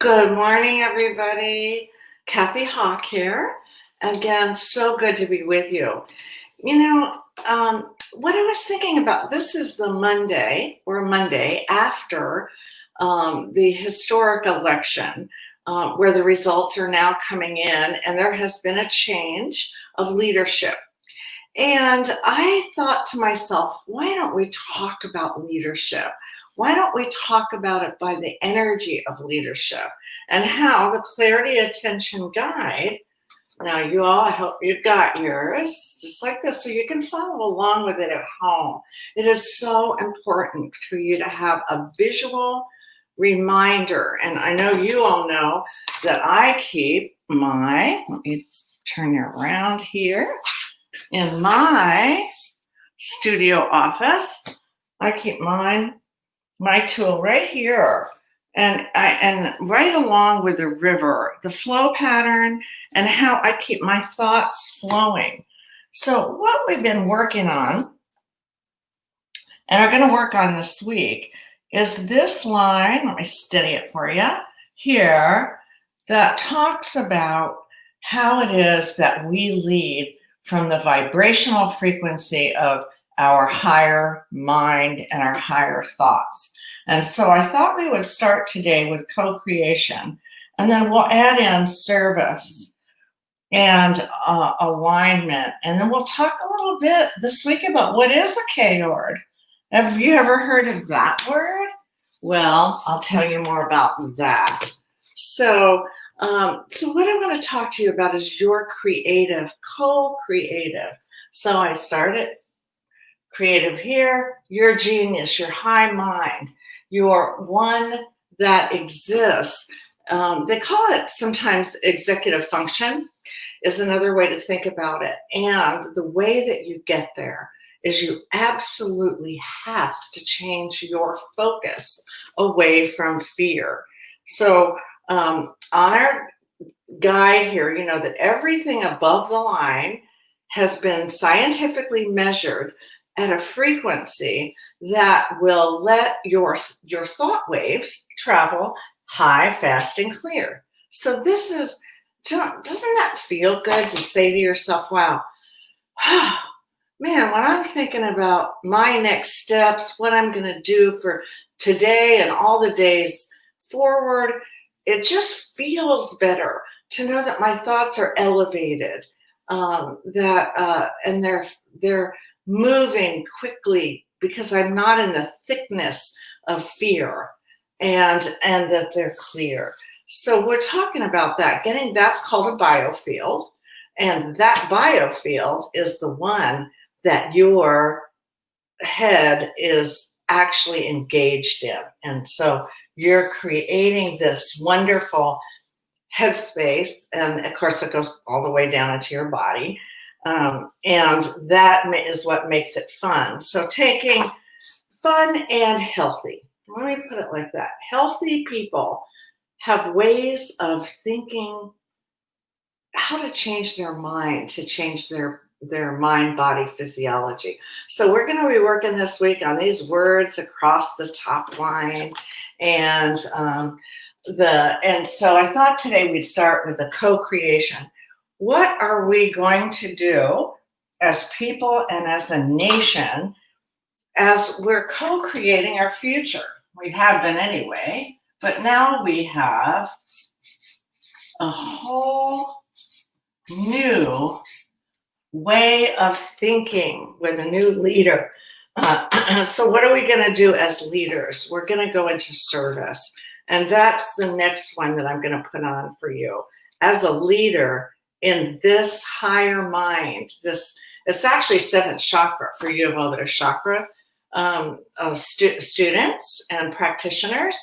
Good morning, everybody. Kathy Hawk here. Again, so good to be with you. You know, what I was thinking about, this is the Monday after the historic election, where the results are now coming in, and there has been a change of leadership. And I thought to myself, why don't we talk about leadership? Why don't we talk about it by the energy of leadership and how the Clarity Attention Guide? Now, you all, I hope you've got yours just like this so you can follow along with it at home. It is so important for you to have a visual reminder. And I know you all know that I keep let me turn you around here. In my studio office, I keep my tool right here, and right along with the river, the flow pattern, and how I keep my thoughts flowing. So what we've been working on, and are going to work on this week, is this line. Let me steady it for you here. That talks about how it is that we lead from the vibrational frequency of our higher mind and our higher thoughts. And so I thought we would start today with co-creation, and then we'll add in service and alignment. And then we'll talk a little bit this week about what is a K-word. Have you ever heard of that word? Well, I'll tell you more about that. So what I want to talk to you about is your creative, co-creative. So I started creative here, your genius, your high mind, your one that exists. They call it sometimes executive function is another way to think about it. And the way that you get there is you absolutely have to change your focus away from fear. So on our guide here, you know that everything above the line has been scientifically measured at a frequency that will let your thought waves travel high, fast, and clear. So this is, doesn't that feel good to say to yourself, wow, man, when I'm thinking about my next steps, what I'm going to do for today and all the days forward, it just feels better to know that my thoughts are elevated, and they're moving quickly because I'm not in the thickness of fear, and that they're clear. So we're talking about that. That's called a biofield, and that biofield is the one that your head is actually engaged in. And so you're creating this wonderful headspace, and of course it goes all the way down into your body, and that is what makes it fun. So taking fun and healthy, let me put it like that. Healthy people have ways of thinking how to change their mind, to change their mind-body physiology. So we're going to be working this week on these words across the top line, and so I thought today we'd start with the co-creation. What are we going to do as people and as a nation as we're co-creating our future? We have been anyway, but now we have a whole new way of thinking with a new leader. So what are we going to do as leaders? We're going to go into service. And that's the next one that I'm going to put on for you. As a leader in this higher mind, it's actually seventh chakra for you of all that are chakra students and practitioners.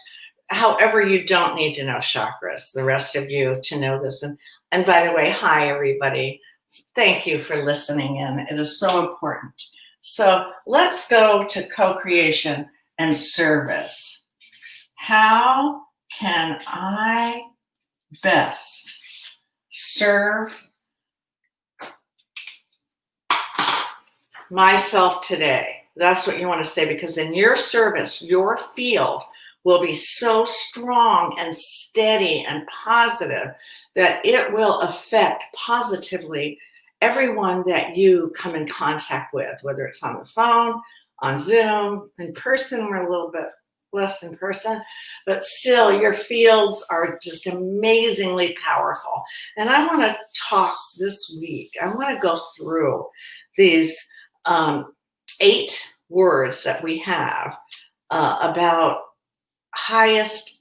However, you don't need to know chakras, the rest of you, to know this. And by the way, hi, everybody. Thank you for listening in. It is so important. So let's go to co-creation and service. How can I best serve myself today? That's what you want to say, because in your service, your field will be so strong and steady and positive that it will affect positively everyone that you come in contact with, whether it's on the phone, on Zoom, in person. We're a little bit less in person, but still your fields are just amazingly powerful. And I want to talk this week, I want to go through these 8 words that we have about highest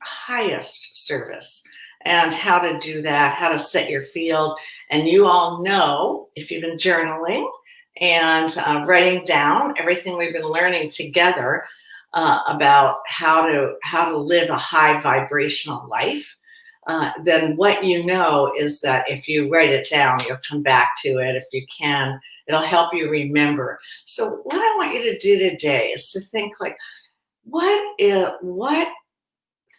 service and how to do that, how to set your field. And you all know, if you've been journaling and writing down everything we've been learning together about how to live a high vibrational life, then what you know is that if you write it down, you'll come back to it. If you can, it'll help you remember. So what I want you to do today is to think like, what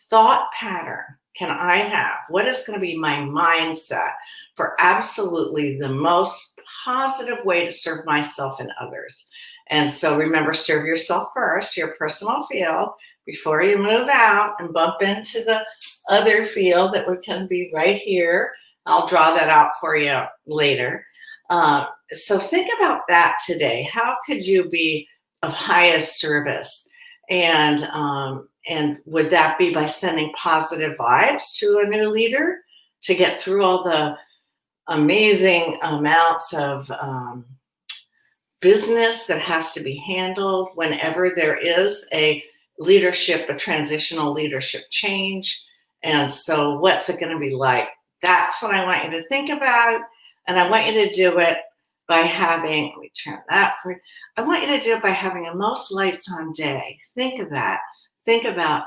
thought pattern can I have? What is going to be my mindset for absolutely the most positive way to serve myself and others? And so remember, serve yourself first, your personal field, before you move out and bump into the other field that can be right here. I'll draw that out for you later. So think about that today. How could you be of highest service? And would that be by sending positive vibes to a new leader to get through all the amazing amounts of business that has to be handled whenever there is a transitional leadership change? And so what's it going to be like? That's what I want you to think about. And I want you to do it by having, let me turn that for you. I want you to do it by having a most lights on day. Think of that. Think about